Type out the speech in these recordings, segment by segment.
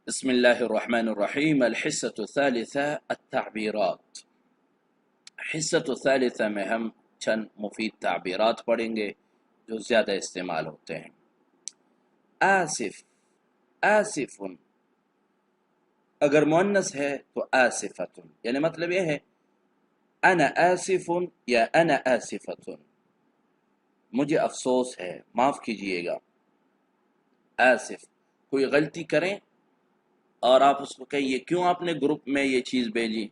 بسم الله الرحمن الرحيم. الحصة الثالثة التعبيرات. حصة الثالثة میں ہم چند مفید تعبیرات پڑھیں گے جو زیادہ استعمال ہوتے ہیں. آسف، آسف اگر مؤنث ہے تو آسفت، یعنی مطلب یہ ہے انا آسف یا انا آسفت، مجھے افسوس ہے، معاف کیجئے گا. آسف، کوئی غلطی کریں اور آپ اس کو کہیں یہ کیوں آپ نے گروپ میں یہ چیز بھیجی،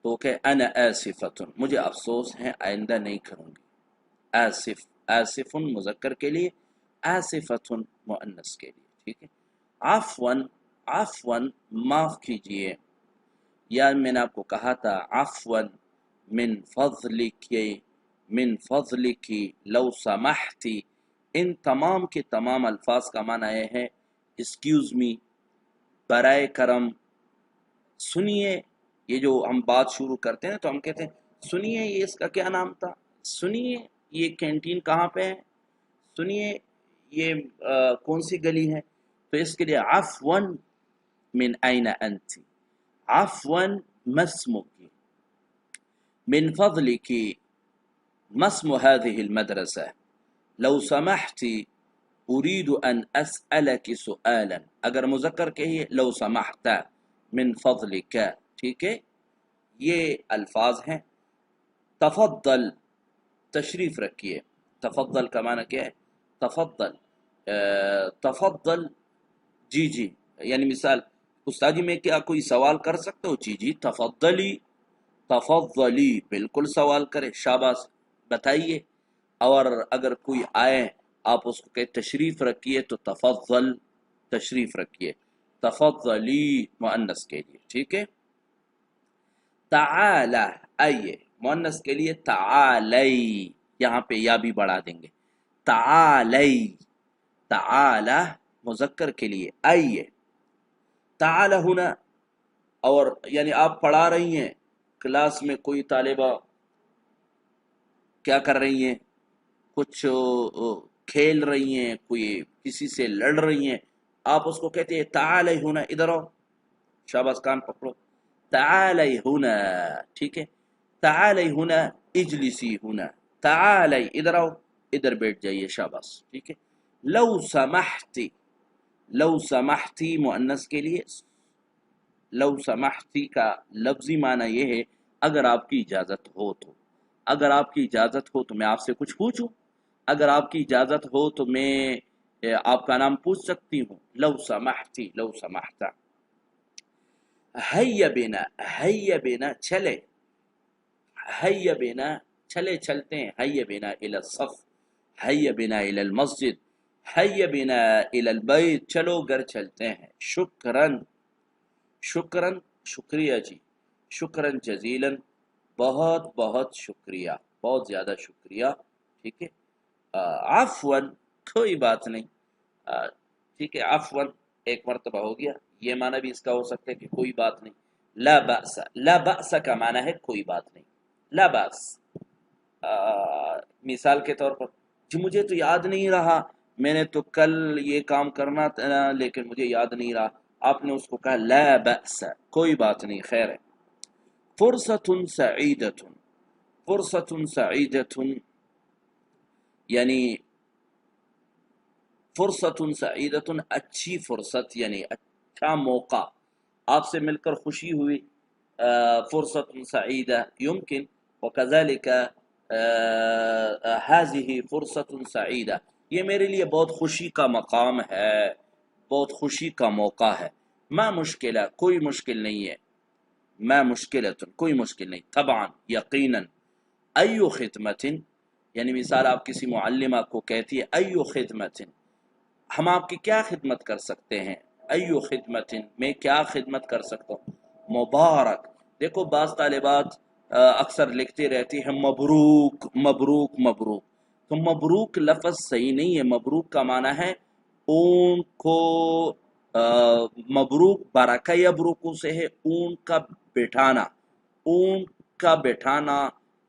تو کہ انا آسفت، مجھے افسوس ہے، آئندہ نہیں کروں گی. آسف، آسف مذکر کے لیے، آسفت مؤنث کے لیے. ٹھیک ہے. عفواً، عفواً معاف کیجئے، یا میں نے آپ کو کہا تھا عفواً من فضلک، من فضلک لو سمحتی. ان تمام کے تمام الفاظ کا معنی یہ ہے ایکسکیوز می، برائے کرم، سنیے. یہ جو ہم بات شروع کرتے ہیں تو ہم کہتے ہیں سنیے یہ اس کا کیا نام تھا، سنیے یہ کینٹین کہاں پہ ہے، سنیے یہ کون سی گلی ہے. تو اس کے لیے عفواً من این انت، عفواً ما اسمك، من فضلك ما اسم هذه المدرسة، لو سمحت اريد ان اسألك سؤالا. اگر مذکر کہیے لو سمحت من فضلك. ٹھیک ہے. یہ الفاظ ہیں. تفضل، تشریف رکھیے. تفضل کا معنی کیا ہے؟ تفضل، تفضل جی جی، یعنی مثال استادی میں کیا کوئی سوال کر سکتے ہو؟ جی جی تفضلی، تفضلی، بالکل سوال کرے، شاباش بتائیے. اور اگر کوئی آئے آپ اس کو کہ تشریف رکھیے تو تفضل، تشریف رکھیے. تفضلی مؤنث کے لیے. ٹھیک ہے. تعالی، آئیے، مؤنث کے لیے تعالی، یہاں پہ یا بھی بڑھا دیں گے. تعالی، تعالی مذکر کے لیے آئیے. تعالی ہونا، اور یعنی آپ پڑھا رہی ہیں کلاس میں، کوئی طالبہ کیا کر رہی ہیں، کچھ کھیل رہی ہیں، کوئی کسی سے لڑ رہی ہیں، آپ اس کو کہتے ہیں تعالی ہونا، ادھر آؤ، شاباش کان پکڑو، تعالی ہونا. ٹھیک ہے. تعالی ہونا، اجلسی ہونا، تعالی ادھر آؤ، ادھر بیٹھ جائیے، شاباش. ٹھیک ہے. لو سمحتی، لو سمحتی مؤنث کے لیے. لو سمحتی کا لفظی معنی یہ ہے اگر آپ کی اجازت ہو تو. اگر آپ کی اجازت ہو تو میں آپ سے کچھ پوچھوں، اگر آپ کی اجازت ہو تو میں آپ کا نام پوچھ سکتی ہوں. لو سمحتی، لو سمحتا. ہیّ بنا، ہیّ بنا چلے، ہیّ بنا چلے چلتے ہیں، ہیّ بنا الی الصف، ہیّ بنا الی المسجد، ہیّ بنا الی البیت، چلو گھر چلتے ہیں. شکراً، شکراً شکریہ جی، شکراً جزیلاً بہت بہت شکریہ، بہت زیادہ شکریہ. ٹھیک ہے. عفواً کوئی بات نہیں. ٹھیک ہے. عفواً ایک مرتبہ ہو گیا. یہ معنی بھی اس کا ہو سکتا ہے کہ کوئی بات نہیں. لا بأس، لا بأس کا معنی ہے کوئی بات نہیں. لا بأس. مثال کے طور پر جی مجھے تو یاد نہیں رہا، میں نے تو کل یہ کام کرنا تھا لیکن مجھے یاد نہیں رہا. آپ نے اس کو کہا لا بأس، کوئی بات نہیں، خیر ہے. فرصت سعیدت، فرصت سعیدت یعنی فرصت سعیدت اچھی فرصت، یعنی اچھا موقع، آپ سے مل کر خوشی ہوئی. فرصت سعیدہ يمكن، وكذلك هذه فرصت سعیدہ، یہ میرے لیے بہت خوشی کا مقام ہے، بہت خوشی کا موقع ہے. ما مشکلہ، کوئی مشکل نہیں ہے. ما مشکلۃ، کوئی مشکل نہیں. طبعا، یقیناً. ایو خدمت، یعنی مثال آپ کسی معلمہ کو کہتی ہے ایو خدمت، ہم آپ کی کیا خدمت کر سکتے ہیں. ایو خدمت، میں کیا خدمت کر سکتا ہوں. مبارک، دیکھو بعض طالبات اکثر لکھتی رہتی ہیں مبروک مبروک مبروک، تو مبروک لفظ صحیح نہیں ہے. مبروک کا معنی ہے اون کو، مبروک برکہ یبرکو سے ہے، اون کا بٹھانا، اون کا بٹھانا.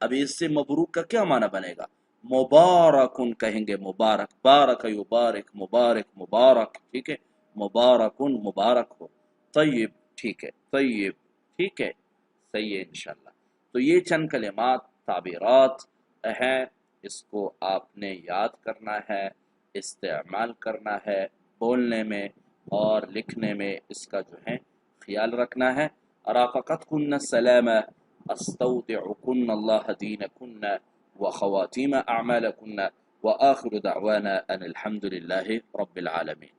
اب اس سے مبروک کا کیا معنی بنے گا؟ مبارکن کہیں گے، مبارک، بارک یبارک، مبارک مبارک. ٹھیک ہے. مبارکن مبارک ہو. طیب ٹھیک ہے، طیب ٹھیک ہے، صحیح ہے انشاءاللہ۔ تو یہ چند کلمات تعبیرات ہیں، اس کو آپ نے یاد کرنا ہے، استعمال کرنا ہے بولنے میں اور لکھنے میں، اس کا جو ہے خیال رکھنا ہے۔ رافقتکن السلامہ، استودعکن اللہ دینکن وخواتیم اعمالکن، وآخر دعوانا ان الحمد للہ رب العالمین۔